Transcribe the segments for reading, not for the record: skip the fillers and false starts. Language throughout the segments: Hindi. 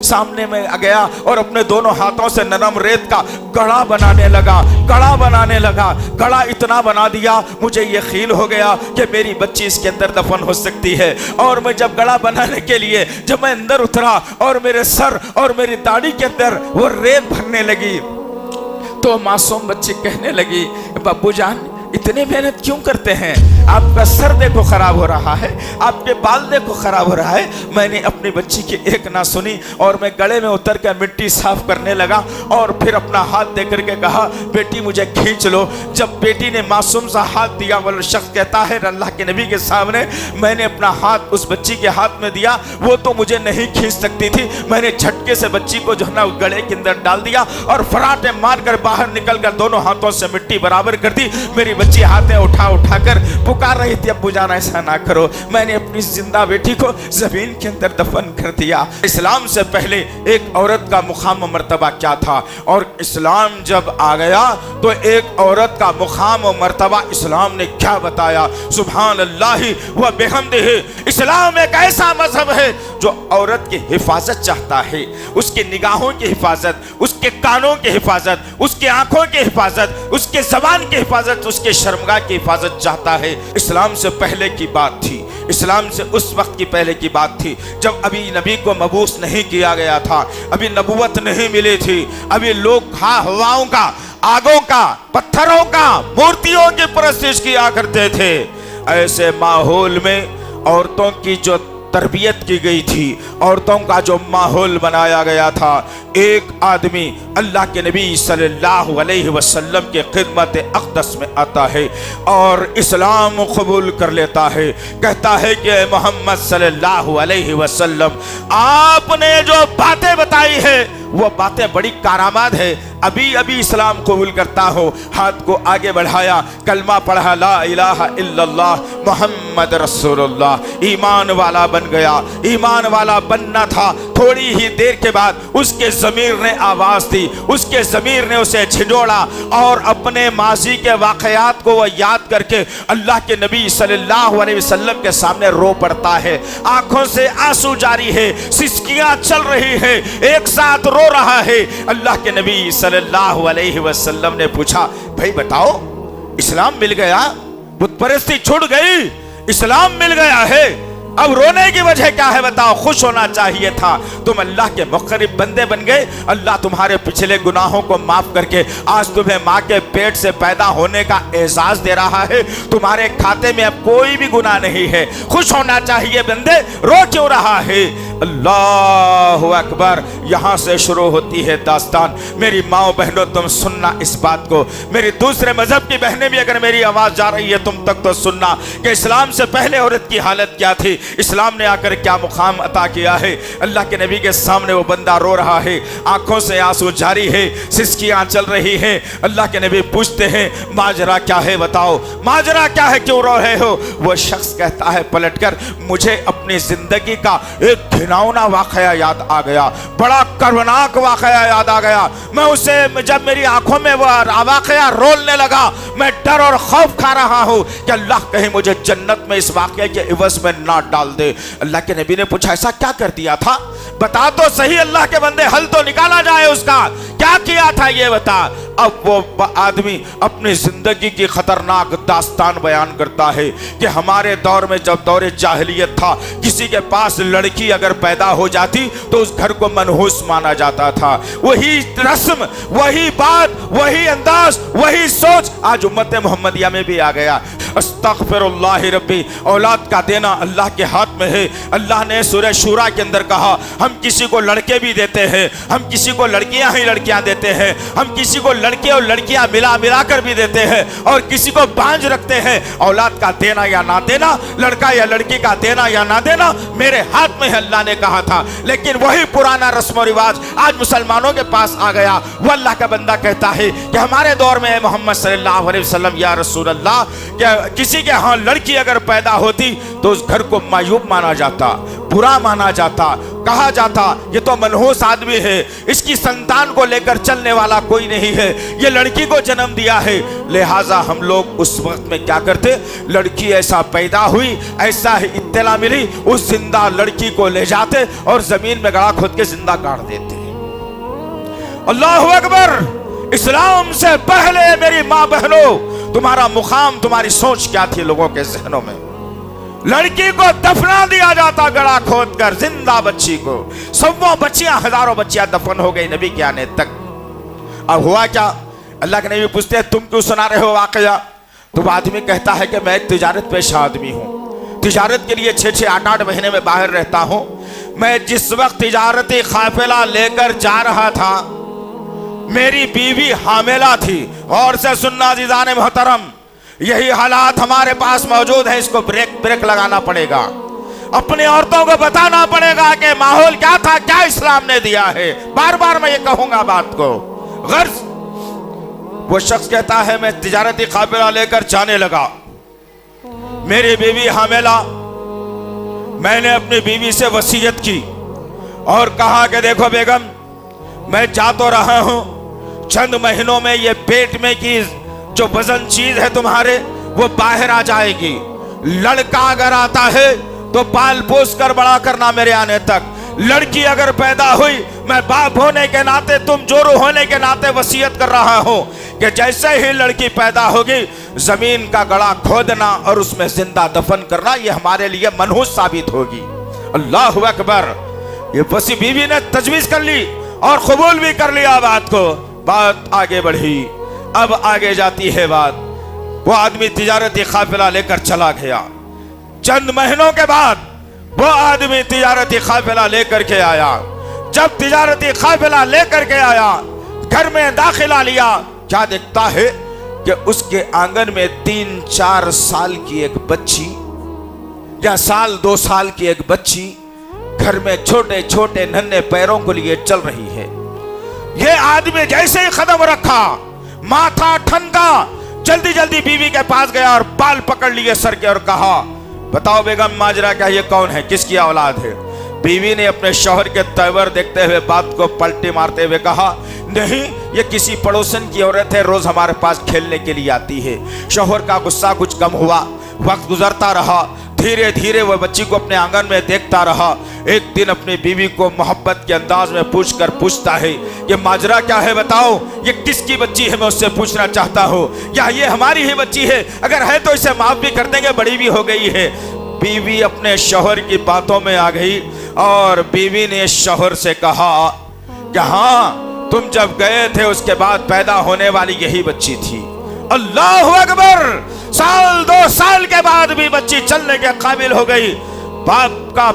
सामने में आ गया और अपने दोनों हाथों से नरम रेत का गड़ा बनाने लगा, गड़ा बनाने लगा। गड़ा इतना बना दिया, मुझे ये ख्याल हो गया कि मेरी बच्ची इसके अंदर दफन हो सकती है। और मैं जब गड़ा बनाने के लिए जब मैं अंदर उतरा और मेरे सर और मेरी दाढ़ी के अंदर वो रेत भरने लगी, तो मासूम बच्ची कहने लगी, बाबू जान इतने मेहनत क्यों करते हैं? आपका सर देखो खराब हो रहा है, आपके बाल देखो खराब हो रहा है। मैंने अपनी बच्ची की एक ना सुनी और मैं गले में उतर कर मिट्टी साफ करने लगा और फिर अपना हाथ दे करके कहा, बेटी मुझे खींच लो। जब बेटी ने मासूम सा हाथ दिया, वो शख्स कहता है अल्लाह के नबी के सामने मैंने अपना हाथ उस बच्ची के हाथ में दिया, वो तो मुझे नहीं खींच सकती थी। मैंने झटके से बच्ची को जो है ना गले के अंदर डाल दिया और फराटे मारकर बाहर निकल कर दोनों हाथों से मिट्टी बराबर कर दी। मेरी बच्ची हाथें उठा उठा कर पुकार रही थी, अब्बू जान ऐसा ना करो। मैंने अपनी जिंदा बेटी को जमीन के अंदर दफन कर दिया। इस्लाम से पहले एक औरत का मुकाम मर्तबा क्या था, और इस्लाम जब आ गया तो एक औरत का मुकाम और मर्तबा इस्लाम ने क्या बताया। सुभान अल्लाह व बिहम्दिही। इस्लाम एक ऐसा मजहब है जो औरत की हिफाजत चाहता है, उसकी निगाहों की हिफाजत, उसके कानों की हिफाजत, उसकी आंखों की हिफाजत, उसके जबान की हिफाजत, उसके शर्मगाह की हिफाजत चाहता है। इस्लाम से पहले की बात थी, इस्लाम से उस वक्त की पहले की बात थी जब अभी नबी को मबूस नहीं किया गया था, अभी नबुवत नहीं मिली थी, अभी लोग हवाओं का, आगों का, पत्थरों का, मूर्तियों की परस्तिश किया करते थे। ऐसे माहौल में औरतों की जो तरबियत की गई थी, औरतों का जो माहौल बनाया गया था, एक आदमी अल्लाह के नबी सल्लल्लाहु अलैहि वसल्लम के खिदमत अक़दस में आता है और इस्लाम कबूल कर लेता है। कहता है कि मोहम्मद सल्लल्लाहु अलैहि वसल्लम आपने जो बातें बताई है वो बातें बड़ी कारामद है, अभी अभी इस्लाम कबूल करता हो। हाथ को आगे बढ़ाया, कलमा पढ़ा, ला इलाहा इल्लल्लाह मोहम्मद रसूलुल्लाह, ईमान वाला बन गया। ईमान वाला बनना था, थोड़ी ही देर के बाद उसके ज़मीर ने आवाज़ दी, उसके ज़मीर ने उसे झिझोड़ा और अपने माजी के वाक़यात को वह याद करके अल्लाह के नबी सल्लल्लाहु अलैहि वसल्लम के सामने रो पड़ता है। आंखों से आंसू जारी है, सिसकियां चल रही है, एक साथ रो रहा है। अल्लाह के नबी सल्लल्लाहु अलैहि वसल्लम ने पूछा, भाई बताओ इस्लाम मिल गया, बुत परस्ती छूट गई, इस्लाम मिल गया है, अब रोने की वजह क्या है बताओ? खुश होना चाहिए था, तुम अल्लाह के मुक़र्रब बंदे बन गए। अल्लाह तुम्हारे पिछले गुनाहों को माफ करके आज तुम्हें माँ के पेट से पैदा होने का एजाज दे रहा है, तुम्हारे खाते में अब कोई भी गुनाह नहीं है। खुश होना चाहिए बंदे, रो क्यों रहा है? अल्लाहु अकबर। यहाँ से शुरू होती है दास्तान। मेरी माओ बहनों तुम सुनना इस बात को, मेरी दूसरे मजहब की बहनें भी अगर मेरी आवाज़ जा रही है तुम तक तो सुनना कि इस्लाम से पहले औरत की हालत क्या थी, इस्लाम ने आकर क्या मुकाम अता किया है। अल्लाह के नबी के सामने वो बंदा रो रहा है, आंखों से आंसू जारी है, सिसकियां चल रही है। अल्लाह के नबी पूछते हैं माजरा क्या है बताओ, माजरा क्या है, क्यों रो रहे हो? वो शख्स कहता है पलटकर, मुझे अपनी जिंदगी का एक घिनौना वाकया याद आ गया, बड़ा कर्मनाक वाकया याद आ गया। मैं उसे जब मेरी आंखों में वह वाकया रोलने लगा, मैं डर और खौफ खा रहा हूँ कि अल्लाह कहीं मुझे जन्नत में इस वाकये के इवज में ना डाल दे। अल्लाह के नबी ने पूछा ऐसा क्या कर दिया था, बता तो सही अल्लाह के बंदे, हल तो निकाला जाए उसका, क्या किया था ये बता। अब वो आदमी अपनी जिंदगी की खतरनाक दास्तान बयान करता है कि हमारे दौर में जब दौर जाहिलियत था, किसी के पास लड़की अगर पैदा हो जाती तो उस घर को मनहूस माना जाता था। वही रस्म, वही बात, वही अंदाज, वही सोच आज उम्मत मोहम्मदिया में भी आ गया। अस्तगफिरुल्लाह रब्बी, औलाद का देना अल्लाह के हाथ में है। अल्लाह ने सूरह शूरा के अंदर कहा, हम किसी को लड़के भी देते हैं, हम किसी को लड़कियां ही लड़कियां देते हैं, हम किसी को लड़के और लड़कियां मिला कर भी देते हैं और किसी को बांझ रखते हैं। औलाद का देना या ना देना, लड़का या लड़की का देना या ना देना मेरे हाथ में है, अल्लाह ने कहा था। लेकिन वही पुराना रस्म रिवाज आज मुसलमानों के पास आ गया। वो अल्लाह का बंदा कहता है कि हमारे दौर में मोहम्मद सल्लल्लाहु अलैहि वसल्लम या रसूल अल्लाह, क्या किसी के यहाँ लड़की अगर पैदा होती तो उस घर को मायूब माना जाता, बुरा माना जाता। कहा जाता ये तो मनहूस आदमी है, इसकी संतान को लेकर चलने वाला कोई नहीं है, ये लड़की को जन्म दिया है। लिहाजा हम लोग उस वक्त में क्या करते, लड़की ऐसा पैदा हुई, ऐसा ही इत्तला मिली, उस जिंदा लड़की को ले जाते और जमीन में गड़ा खोद के जिंदा गाड़ देते। अल्लाहु अकबर। इस्लाम से पहले मेरी माँ बहनों, तुम्हारा मुकाम, तुम्हारी सोच क्या थी लोगों के जहनों में? लड़की को दफना दिया जाता गड़ा खोद कर, जिंदा बच्ची को। सौ बच्चियां, हजारों बच्चियां दफन हो गई नबी के आने तक। अब हुआ क्या? अल्लाह के नबी पूछते हैं तुम क्यों सुना रहे हो वाकया? तो आदमी कहता है कि मैं एक तिजारत पेशा आदमी हूँ, तिजारत के लिए 6-6, 8-8 महीने में बाहर रहता हूँ। मैं जिस वक्त तिजारती काफिला लेकर जा रहा था, मेरी बीवी हामिला थी। और से सुनना अज़ीज़ान मोहतरम, यही हालात हमारे पास मौजूद है। इसको ब्रेक लगाना पड़ेगा, अपनी औरतों को बताना पड़ेगा कि माहौल क्या था, क्या इस्लाम ने दिया है। बार बार मैं ये कहूंगा बात को। गर्ज वो शख्स कहता है मैं तिजारती काफिला लेकर जाने लगा, मेरी बीवी हामिला। मैंने अपनी बीवी से वसीयत की और कहा कि देखो बेगम, मैं जा तो रहा हूं, चंद महीनों में ये पेट में की जो वजन चीज है तुम्हारे, वो बाहर आ जाएगी। लड़का अगर आता है तो पाल पोस कर बड़ा करना मेरे आने तक। लड़की अगर पैदा हुई, मैं बाप होने के नाते, तुम जोरू होने के नाते वसीयत कर रहा हूं कि जैसे ही लड़की पैदा होगी, जमीन का गड़ा खोदना और उसमें जिंदा दफन करना, ये हमारे लिए मनहूस साबित होगी। अल्लाहु अकबर। ये वसी बीवी ने तजवीज कर ली और कबूल भी कर लिया बात को। बात आगे बढ़ी। अब आगे जाती है बात, वो आदमी तिजारती काफिला लेकर चला गया। चंद महीनों के बाद वो आदमी तिजारती काफिला लेकर के आया। जब तिजारती काफिला लेकर के आया, घर में दाखिला लिया, क्या देखता है कि उसके आंगन में 3-4 साल की एक बच्ची या 1-2 साल की एक बच्ची घर में छोटे छोटे नन्हे पैरों को लिए चल रही है। ये आदमी जैसे ही कदम रखा, माथा ठनका, जल्दी जल्दी बीवी के पास गया और बाल पकड़ लिए सर के और कहा बताओ बेगम माजरा क्या, ये कौन है, किसकी औलाद है? बीवी ने अपने शौहर के तेवर देखते हुए बात को पलटी मारते हुए कहा नहीं, ये किसी पड़ोसन की औरत है, रोज हमारे पास खेलने के लिए आती है। शौहर का गुस्सा कुछ कम हुआ, वक्त गुजरता रहा, धीरे धीरे वह बच्ची को अपने आंगन में देखता रहा। एक दिन अपनी बीवी को मोहब्बत के अंदाज में पूछता है कि माजरा क्या है, बताओ ये किसकी बच्ची है, मैं उससे पूछना चाहता हूँ, या ये हमारी ही बच्ची है? अगर है तो इसे माफ भी कर देंगे, बड़ी भी हो गई है। बीवी अपने शौहर की बातों में आ गई और बीवी ने शौहर से कहा कि हाँ, तुम जब गए थे उसके बाद पैदा होने वाली यही बच्ची थी। अल्लाहु अकबर। 1-2 साल के बाद भी बच्ची चलने के काबिल हो गई। बाप का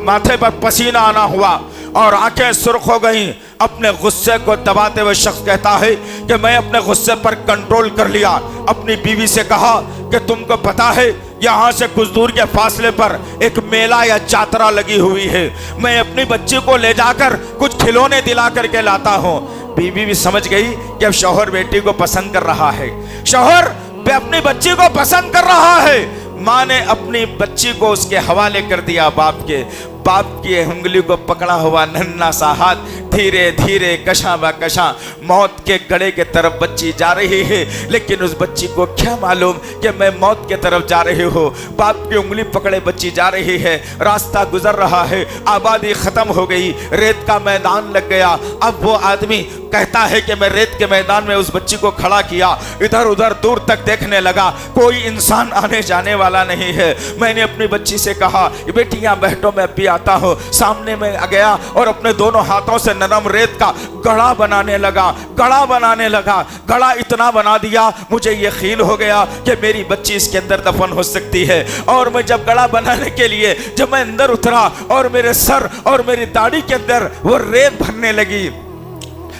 माथे पर पसीना आना हुआ और आंखें सुर्ख हो गई। अपने गुस्से को दबाते हुए शख्स कहता है कि मैं अपने गुस्से पर कंट्रोल कर लिया। अपनी बीवी से कहा कि तुमको पता है यहाँ से कुछ दूर के फासले पर एक मेला या जातरा लगी हुई है, मैं अपनी बच्ची को ले जाकर कुछ खिलौने दिला करके लाता हूँ। बीवी भी समझ गई कि अब शौहर बेटी को पसंद कर रहा है, शौहर अपनी बच्ची को पसंद कर रहा है। माँ ने अपनी बच्ची को उसके हवाले कर दिया बाप के। बाप की उंगली को पकड़ा हुआ नन्हा सा हाथ धीरे धीरे कशा ब कशा मौत के गड़े के तरफ बच्ची जा रही है, लेकिन उस बच्ची को क्या मालूम कि मैं मौत के तरफ जा रही हूँ। बाप की उंगली पकड़े बच्ची जा रही है, रास्ता गुजर रहा है, आबादी खत्म हो गई, रेत का मैदान लग गया। अब वो आदमी कहता है कि मैं रेत के मैदान में उस बच्ची को खड़ा किया, इधर उधर दूर तक देखने लगा, कोई इंसान आने जाने वाला नहीं है। मैंने अपनी बच्ची से कहा बेटी यहाँ बैठो, मैं अभी आता हूँ। सामने में आ गया और अपने दोनों हाथों से नरम रेत का गड़ा बनाने लगा, गड़ा बनाने लगा। गड़ा इतना बना दिया मुझे यकीन हो गया कि मेरी बच्ची इसके अंदर दफन हो सकती है। और मैं जब गड़ा बनाने के लिए जब मैं अंदर उतरा और मेरे सर और मेरी दाढ़ी के अंदर वो रेत भरने लगी,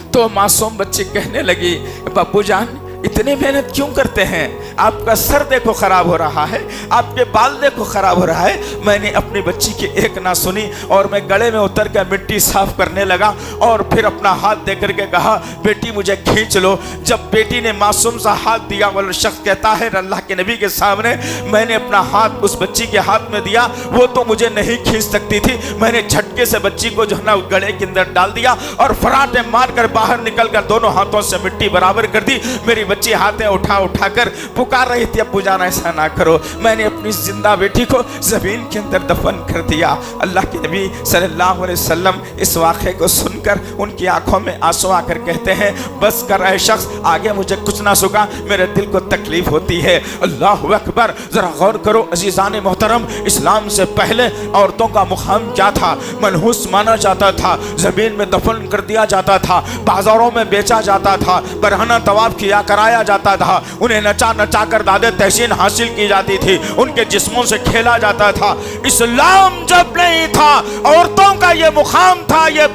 तो मासूम बच्ची कहने लगी बापू जान इतनी मेहनत क्यों करते हैं? आपका सर देखो खराब हो रहा है, आपके बाल देखो खराब हो रहा है। मैंने अपनी बच्ची की एक ना सुनी और मैं गले में उतर कर मिट्टी साफ करने लगा और फिर अपना हाथ दे करके कहा, बेटी मुझे खींच लो। जब बेटी ने मासूम सा हाथ दिया, वो शख्स कहता है अल्लाह के नबी के सामने मैंने अपना हाथ उस बच्ची के हाथ में दिया, वो तो मुझे नहीं खींच सकती थी। मैंने झटके से बच्ची को जो है ना गले के अंदर डाल दिया और फराटे मारकर बाहर निकलकर दोनों हाथों से मिट्टी बराबर कर दी। मेरी बच्ची हाथें उठा उठा कर पुकार रही थी, अब्बू जान ऐसा ना करो। मैंने अपनी जिंदा बेटी को जमीन के अंदर दफन कर दिया। अल्लाह के नबी सल्लल्लाहु अलैहि वसल्लम इस वाक़े को सुनकर उनकी आंखों में आंसू आकर कहते हैं, बस कर रहे शख्स, आगे मुझे कुछ ना सुगा, मेरे दिल को तकलीफ होती है। अल्लाह अकबर। जरा गौर करो अजीज़ान मोहतरम, इस्लाम से पहले औरतों का मुकाम क्या था? मनहूस माना जाता था, जमीन में दफन कर दिया जाता था, बाजारों में बेचा जाता था, बरहना तवाफ किया कराया जाता था, उन्हें नचा नचा कर दादे तहसीन हासिल की जाती थी, उनके जिस्मों से खेला जाता था। इस्लाम जब नहीं था, औरतों का ये मुकाम था, ये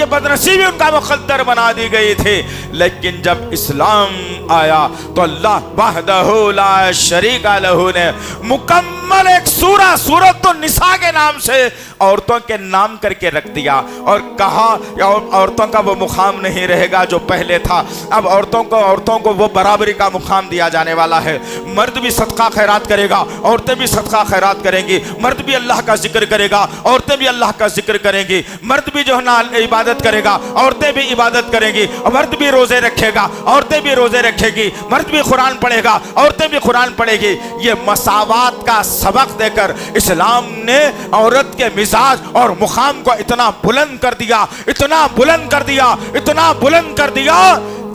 बदनसीबी उनका मुकद्दर बना दी गई थी। लेकिन जब इस्लाम आया तो अल्लाह वहदहू ला शरीका लहू ने मुकम्मल एक सूरत तो निसा के नाम से औरतों के नाम करके रख दिया और कहा औरतों का वो मुकाम नहीं रहेगा जो पहले था। अब औरतों को वो बराबरी का मुकाम दिया जाने वाला है। मर्द भी सदका खैरात करेगा, औरतें भी सदका खैरात करेंगी। मर्द भी अल्लाह का जिक्र करेगा, औरतें भी अल्लाह का जिक्र करेंगी। मर्द भी जो है ना इबादत करेगा, औरतें भी इबादत करेंगी। मर्द भी रोजे रखेगा, औरतें भी रोजे रखेगी। मर्द भी कुरान पढ़ेगा, औरतें भी कुरान पढ़ेगी। ये मसावात का सबक देकर इस्लाम ने औरत के मिजाज और मुकाम को इतना बुलंद कर दिया, इतना बुलंद कर दिया, इतना बुलंद कर दिया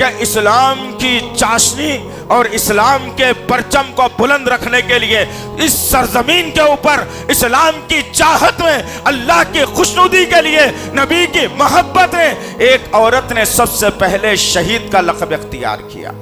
कि इस्लाम की चाशनी और इस्लाम के परचम को बुलंद रखने के लिए इस सरजमीन के ऊपर इस्लाम की चाहत में, अल्लाह की खुशनुदी के लिए, नबी की मोहब्बत में एक औरत ने सबसे पहले शहीद का लक़ब इख्तियार किया।